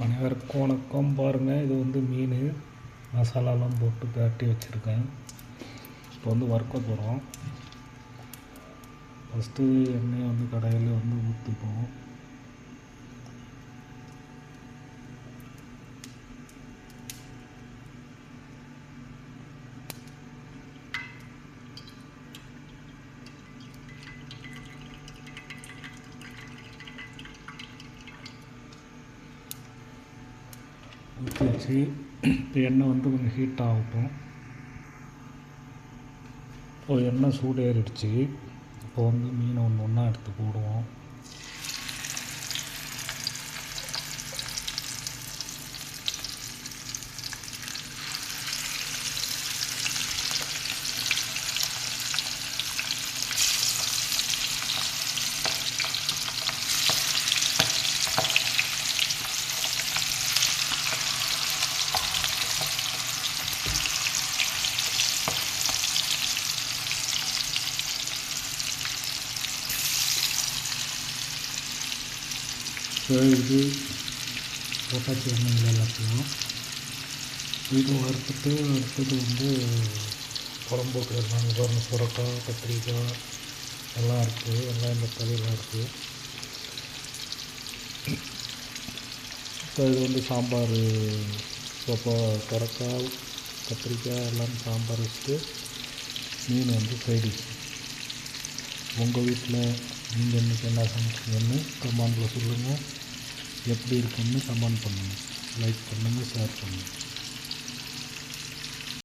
அனைவருக்கும் வணக்கம். பாருங்கள், இது வந்து மீன் மசாலாலாம் போட்டு பிரட்டி வச்சுருக்கேன். இப்போ வந்து வறுக்க போகிறோம். ஃபஸ்ட்டு எண்ணெயை வந்து கடாயில் வந்து ஊற்றிப்போம். ஊற்றி வச்சு இப்போ எண்ணெய் வந்து கொஞ்சம் ஹீட் ஆகட்டும். இப்போ எண்ணெய் சூடேறிடுச்சு. இப்போ வந்து மீனை ஒன்றா எடுத்து போடுவோம். இது போட்டாச்சு எண்ணெயில் எல்லாத்தையும். இது வறுத்துட்டு அடுத்தது வந்து குழம்பு வைக்கிறதுனால பாருங்கள், சுரக்காய், கத்திரிக்காய் எல்லாம் இருக்குது. வெங்காயம், தக்காளியெல்லாம் இருக்குது. இப்போ இது வந்து சாம்பார். இப்போ சுரக்காய், கத்திரிக்காய் எல்லாம் சாம்பார் வச்சுட்டு மீன் வந்து சைடிஷ். உங்கள் வீட்டில் நீங்கள் இன்றைக்கி என்ன சமைச்சிங்கன்னு கமெண்டில் சொல்லுங்கள். எப்படி இருக்குன்னு கமெண்ட் பண்ணுங்கள். லைக் பண்ணுங்கள், ஷேர் பண்ணுங்கள்.